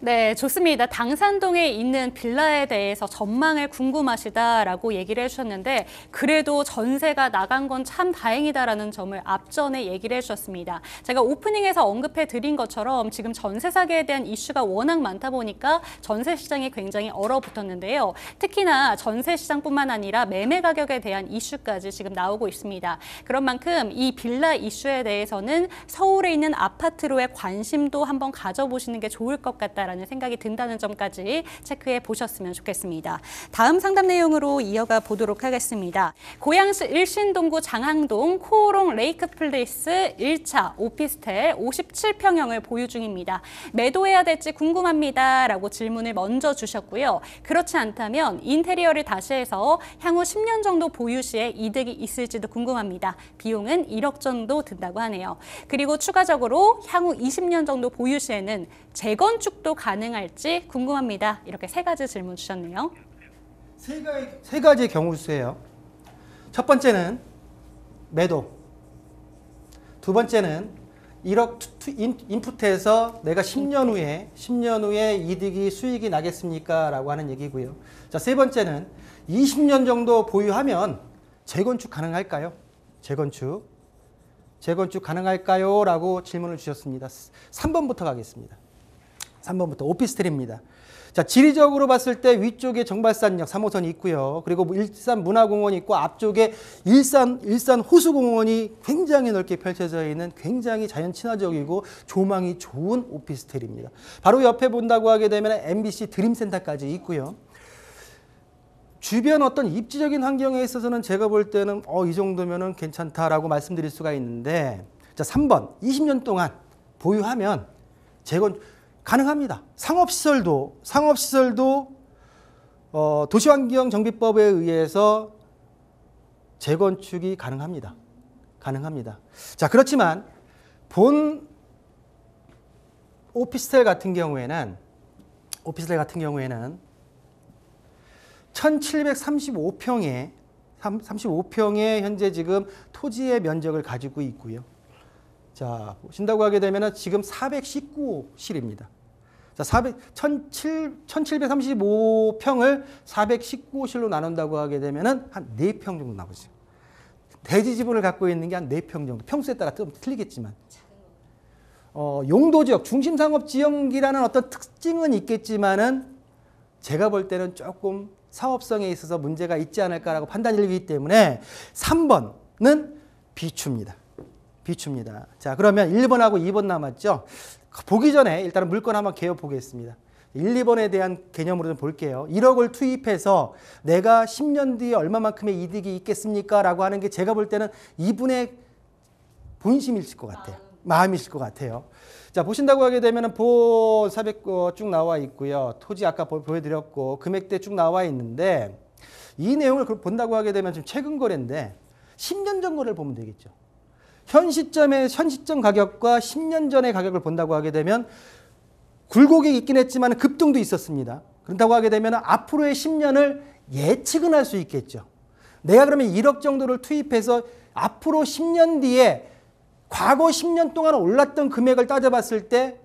네, 좋습니다. 당산동에 있는 빌라에 대해서 전망을 궁금하시다라고 얘기를 해주셨는데, 그래도 전세가 나간 건 참 다행이다라는 점을 앞전에 얘기를 해주셨습니다. 제가 오프닝에서 언급해 드린 것처럼 지금 전세 사기에 대한 이슈가 워낙 많다 보니까 전세 시장이 굉장히 얼어붙었는데요. 특히나 전세 시장뿐만 아니라 매매 가격에 대한 이슈까지 지금 나오고 있습니다. 그런 만큼 이 빌라 이슈에 대해서는 서울에 있는 아파트로의 관심도 한번 가져보시는 게 좋을 것 같다라는 생각이 든다는 점까지 체크해 보셨으면 좋겠습니다. 다음 상담 내용으로 이어가 보도록 하겠습니다. 고양시 일신동구 장항동 코오롱 레이크플레이스 1차 오피스텔 57평형을 보유 중입니다. 매도해야 될지 궁금합니다 라고 질문을 먼저 주셨고요. 그렇지 않다면 인테리어를 다시 해서 향후 10년 정도 보유 시에 이득이 있을지도 궁금합니다. 비용은 1억 정도 든다고 하네요. 그리고 추가적으로 향후 20년 정도 보유 시에는 재건축도 가능할지 궁금합니다. 이렇게 3가지 질문 주셨네요. 세 가지 경우 수예요. 첫 번째는 매도. 두 번째는 1억 인풋해서 내가 10년 후에 이득이 수익이 나겠습니까? 라고 하는 얘기고요. 자, 세 번째는 20년 정도 보유하면 재건축 가능할까요? 재건축 가능할까요? 라고 질문을 주셨습니다. 3번부터 가겠습니다. 3번부터 오피스텔입니다. 자, 지리적으로 봤을 때 위쪽에 정발산역 3호선이 있고요. 그리고 일산 문화공원이 있고 앞쪽에 일산 호수공원이 굉장히 넓게 펼쳐져 있는 굉장히 자연 친화적이고 조망이 좋은 오피스텔입니다. 바로 옆에 본다고 하게 되면 MBC 드림센터까지 있고요. 주변 어떤 입지적인 환경에 있어서는 제가 볼 때는 이 정도면은 괜찮다라고 말씀드릴 수가 있는데, 자, 3번 20년 동안 보유하면 가능합니다. 상업시설도 도시환경정비법에 의해서 재건축이 가능합니다. 자, 그렇지만 본 오피스텔 같은 경우에는 1735평의 현재 지금 토지의 면적을 가지고 있고요. 자, 보신다고 하게 되면 지금 419호실입니다. 자, 1735평을 419호실로 나눈다고 하게 되면 한 4평 정도 나오죠. 대지 지분을 갖고 있는 게 한 4평 정도. 평수에 따라 좀 틀리겠지만. 용도지역, 중심상업지역이라는 어떤 특징은 있겠지만은 제가 볼 때는 조금 사업성에 있어서 문제가 있지 않을까라고 판단이 들기 때문에 3번은 비추입니다. 자, 그러면 1번하고 2번 남았죠. 보기 전에 일단은 물건 한번 개요 보겠습니다. 1, 2번에 대한 개념으로 좀 볼게요. 1억을 투입해서 내가 10년 뒤에 얼마만큼의 이득이 있겠습니까? 라고 하는 게 제가 볼 때는 이분의 본심이실 것 같아요. 마음이실 것 같아요. 자, 보신다고 하게 되면 본 400쭉 나와 있고요. 토지 아까 보여드렸고 금액대 쭉 나와 있는데 이 내용을 본다고 하게 되면 지금 최근 거래인데 10년 전 거래를 보면 되겠죠. 현 시점 가격과 10년 전의 가격을 본다고 하게 되면 굴곡이 있긴 했지만 급등도 있었습니다. 그렇다고 하게 되면 앞으로의 10년을 예측은 할 수 있겠죠. 내가 그러면 1억 정도를 투입해서 앞으로 10년 뒤에 과거 10년 동안 올랐던 금액을 따져봤을 때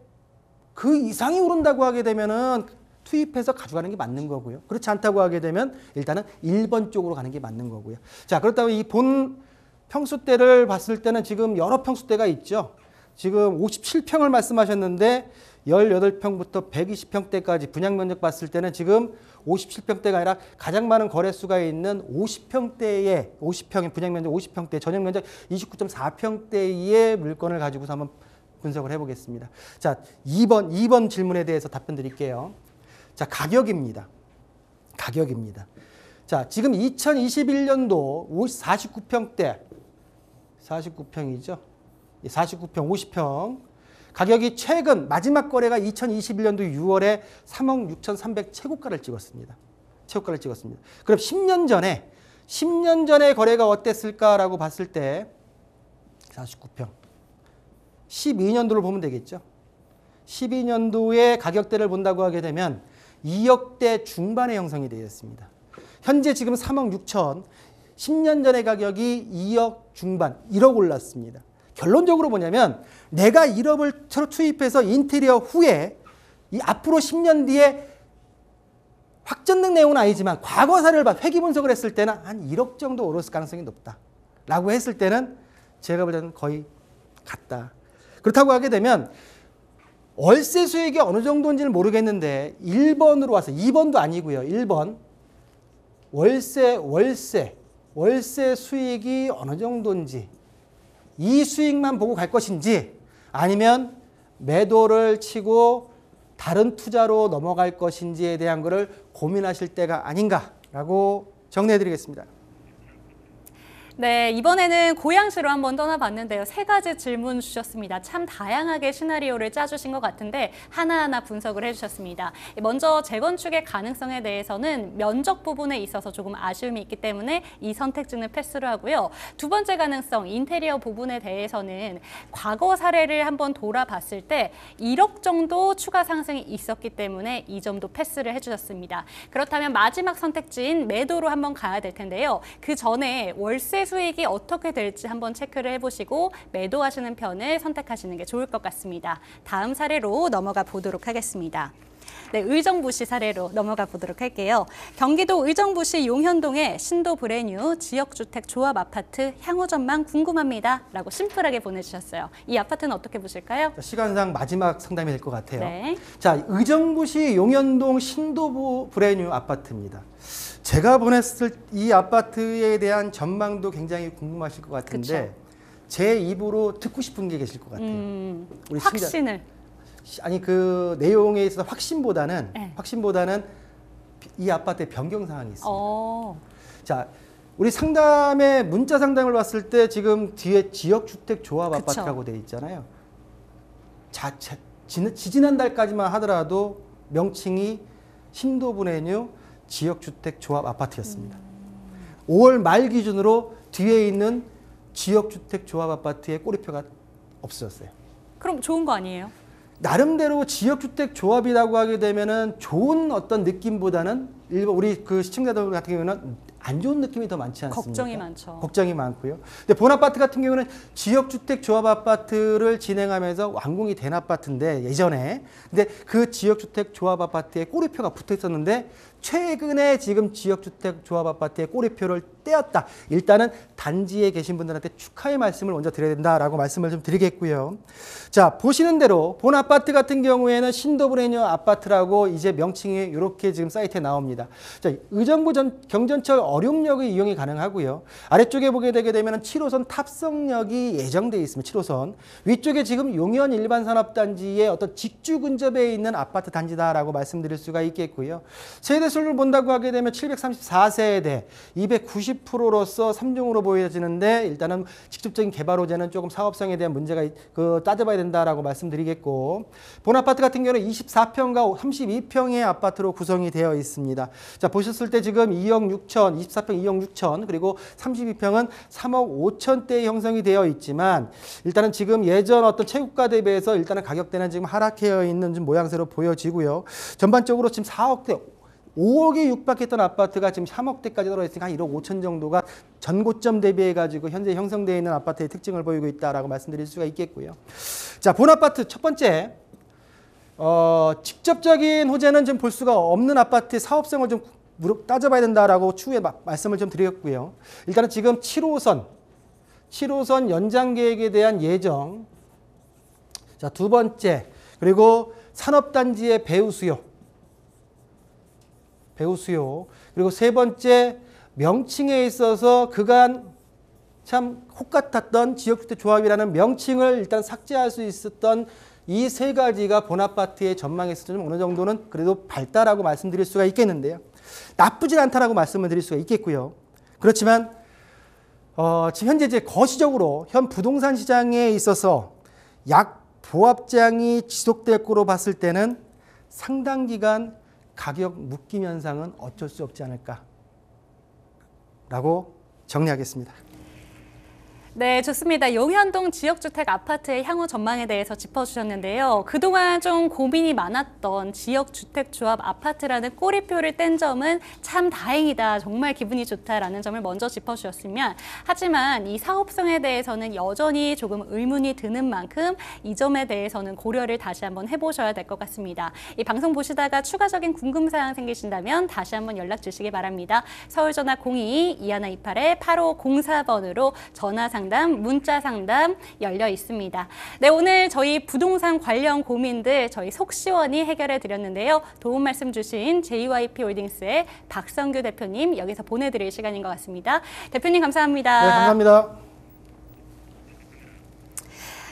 그 이상이 오른다고 하게 되면은 투입해서 가져가는 게 맞는 거고요. 그렇지 않다고 하게 되면 일단은 1번 쪽으로 가는 게 맞는 거고요. 자, 그렇다고 이 본 평수대를 봤을 때는 지금 여러 평수대가 있죠. 지금 57평을 말씀하셨는데 18평부터 120평대까지 분양 면적 봤을 때는 지금 57평대가 아니라 가장 많은 거래수가 있는 50평의 분양 면적 50평대, 전용 면적 29.4평대의 물건을 가지고서 한번 분석을 해보겠습니다. 자, 2번 질문에 대해서 답변 드릴게요. 자, 가격입니다. 자, 지금 2021년도 49평대, 49평이죠. 49평, 50평. 가격이 최근 마지막 거래가 2021년도 6월에 3억 6,300 최고가를 찍었습니다. 그럼 10년 전에 거래가 어땠을까라고 봤을 때 49평. 12년도를 보면 되겠죠. 12년도의 가격대를 본다고 하게 되면 2억대 중반에 형성이 되어 있습니다. 현재 지금 3억 6천, 10년 전의 가격이 2억 중반, 1억 올랐습니다. 결론적으로 뭐냐면 내가 1억을 투입해서 인테리어 후에 이 앞으로 10년 뒤에 확정된 내용은 아니지만 과거사를 회귀 분석을 했을 때는 한 1억 정도 오를 가능성이 높다 라고 했을 때는 제가 볼 때는 거의 같다. 그렇다고 하게 되면 월세 수익이 어느 정도인지는 모르겠는데 1번으로 와서 2번도 아니고요. 1번 월세 수익이 어느 정도인지 이 수익만 보고 갈 것인지 아니면 매도를 치고 다른 투자로 넘어갈 것인지에 대한 것을 고민하실 때가 아닌가라고 정리해드리겠습니다. 네, 이번에는 고양시로 한번 떠나봤는데요. 3가지 질문 주셨습니다. 참 다양하게 시나리오를 짜주신 것 같은데 하나하나 분석을 해주셨습니다. 먼저 재건축의 가능성에 대해서는 면적 부분에 있어서 조금 아쉬움이 있기 때문에 이 선택지는 패스를 하고요. 두 번째 가능성, 인테리어 부분에 대해서는 과거 사례를 한번 돌아봤을 때 1억 정도 추가 상승이 있었기 때문에 이 점도 패스를 해주셨습니다. 그렇다면 마지막 선택지인 매도로 한번 가야 될 텐데요. 그 전에 월세 수익이 어떻게 될지 한번 체크를 해보시고 매도하시는 편을 선택하시는 게 좋을 것 같습니다. 다음 사례로 넘어가 보도록 하겠습니다. 네, 의정부시 사례로 넘어가 보도록 할게요. 경기도 의정부시 용현동의 신도 브레뉴 지역주택 조합 아파트 향후 전망 궁금합니다. 라고 심플하게 보내주셨어요. 이 아파트는 어떻게 보실까요? 시간상 마지막 상담이 될 것 같아요. 네. 자, 의정부시 용현동 신도 브레뉴 아파트입니다. 제가 보냈을 이 아파트에 대한 전망도 굉장히 궁금하실 것 같은데 그쵸. 제 입으로 듣고 싶은 게 계실 것 같아요. 우리 확신을. 아니 그 내용에 있어서 확신보다는 네. 이 아파트의 변경 사항이 있습니다. 어. 자, 우리 상담의 문자 상담을 봤을 때 지금 뒤에 지역주택 조합 그쵸. 아파트라고 되어 있잖아요. 지지난달까지만 하더라도 명칭이 신도브레뉴 지역주택 조합 아파트였습니다. 5월 말 기준으로 뒤에 있는 지역주택 조합 아파트의 꼬리표가 없어졌어요. 그럼 좋은 거 아니에요? 나름대로 지역주택 조합이라고 하게 되면은 좋은 어떤 느낌보다는 일반 우리 그 시청자들 같은 경우는 안 좋은 느낌이 더 많지 않습니까? 걱정이 많죠. 걱정이 많고요. 근데 본 아파트 같은 경우는 지역주택 조합 아파트를 진행하면서 완공이 된 아파트인데 예전에 근데 그 지역주택 조합 아파트에 꼬리표가 붙어 있었는데 최근에 지금 지역주택 조합 아파트의 꼬리표를 떼었다. 일단은 단지에 계신 분들한테 축하의 말씀을 먼저 드려야 된다라고 말씀을 좀 드리겠고요. 자, 보시는 대로 본 아파트 같은 경우에는 신도브레뉴 아파트라고 이제 명칭이 이렇게 지금 사이트에 나옵니다. 자, 의정부 경전철 어룡역의 이용이 가능하고요. 아래쪽에 보게 되게 되면 7호선 탑성역이 예정되어 있습니다. 7호선. 위쪽에 지금 용현 일반산업단지의 어떤 직주 근접에 있는 아파트 단지다라고 말씀드릴 수가 있겠고요. 세대수를 본다고 하게 되면 734세대, 290%로서 3종으로 보여지는데 일단은 직접적인 개발 호재는 조금 사업성에 대한 문제가 따져봐야 된다라고 말씀드리겠고 본 아파트 같은 경우는 24평과 32평의 아파트로 구성이 되어 있습니다. 자, 보셨을 때 지금 2억 6천, 24평 2억 6천 그리고 32평은 3억 5천대에 형성이 되어 있지만 일단은 지금 예전 어떤 최고가 대비해서 일단은 가격대는 지금 하락해 있는 좀 모양새로 보여지고요. 전반적으로 지금 4억대 5억에 육박했던 아파트가 지금 3억대까지 떨어졌으니까 한 1억 5천 정도가 전고점 대비해가지고 현재 형성되어 있는 아파트의 특징을 보이고 있다라고 말씀드릴 수가 있겠고요. 자, 본 아파트 첫 번째, 직접적인 호재는 좀 볼 수가 없는 아파트의 사업성을 좀 따져봐야 된다라고 추후에 말씀을 좀 드렸고요. 일단은 지금 7호선 연장 계획에 대한 예정. 자, 두 번째, 그리고 산업단지의 배후 수요. 그리고 세 번째 명칭에 있어서 그간 참 혹같았던 지역주택 조합이라는 명칭을 일단 삭제할 수 있었던 이 세 가지가 본 아파트의 전망에 있어서 좀 어느 정도는 그래도 밝다라고 말씀드릴 수가 있겠는데요. 나쁘진 않다라고 말씀을 드릴 수가 있겠고요. 그렇지만 지금 현재 이제 거시적으로 현 부동산 시장에 있어서 약 보합장이 지속될 거로 봤을 때는 상당 기간 가격 묶임 현상은 어쩔 수 없지 않을까라고 정리하겠습니다. 네, 좋습니다. 용현동 지역주택 아파트의 향후 전망에 대해서 짚어주셨는데요. 그동안 좀 고민이 많았던 지역주택조합 아파트라는 꼬리표를 뗀 점은 참 다행이다. 정말 기분이 좋다라는 점을 먼저 짚어주셨으면 하지만 이 사업성에 대해서는 여전히 조금 의문이 드는 만큼 이 점에 대해서는 고려를 다시 한번 해보셔야 될 것 같습니다. 이 방송 보시다가 추가적인 궁금사항 생기신다면 다시 한번 연락 주시기 바랍니다. 서울전화 02-2128-8504번으로 전화 상담, 문자 상담 열려 있습니다. 네, 오늘 저희 부동산 관련 고민들 저희 속 시원히 해결해 드렸는데요. 도움 말씀 주신 JYP홀딩스의 박성규 대표님 여기서 보내드릴 시간인 것 같습니다. 대표님 감사합니다. 네, 감사합니다.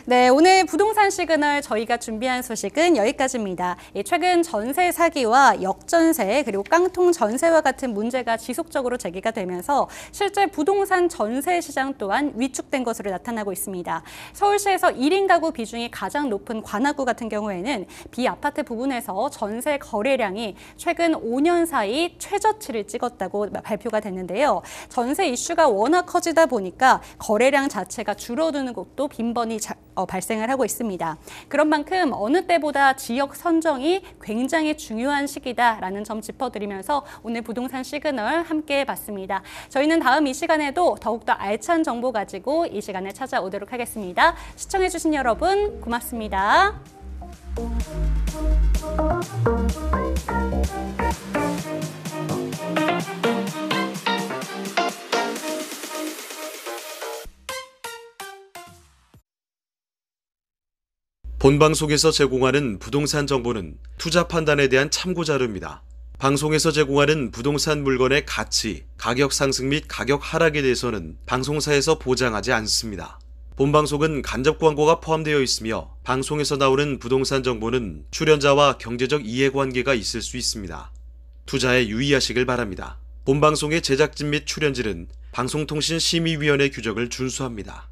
네, 오늘 부동산 시그널 저희가 준비한 소식은 여기까지입니다. 최근 전세 사기와 역전세 그리고 깡통 전세와 같은 문제가 지속적으로 제기가 되면서 실제 부동산 전세 시장 또한 위축된 것으로 나타나고 있습니다. 서울시에서 1인 가구 비중이 가장 높은 관악구 같은 경우에는 비아파트 부분에서 전세 거래량이 최근 5년 사이 최저치를 찍었다고 발표가 됐는데요. 전세 이슈가 워낙 커지다 보니까 거래량 자체가 줄어드는 곳도 빈번히 발생을 하고 있습니다. 그런 만큼 어느 때보다 지역 선정이 굉장히 중요한 시기다라는 점 짚어드리면서 오늘 부동산 시그널 함께 봤습니다. 저희는 다음 이 시간에도 더욱더 알찬 정보 가지고 이 시간에 찾아오도록 하겠습니다. 시청해주신 여러분 고맙습니다. 본방송에서 제공하는 부동산 정보는 투자 판단에 대한 참고 자료입니다. 방송에서 제공하는 부동산 물건의 가치, 가격 상승 및 가격 하락에 대해서는 방송사에서 보장하지 않습니다. 본방송은 간접 광고가 포함되어 있으며 방송에서 나오는 부동산 정보는 출연자와 경제적 이해관계가 있을 수 있습니다. 투자에 유의하시길 바랍니다. 본방송의 제작진 및 출연진은 방송통신심의위원회 규정을 준수합니다.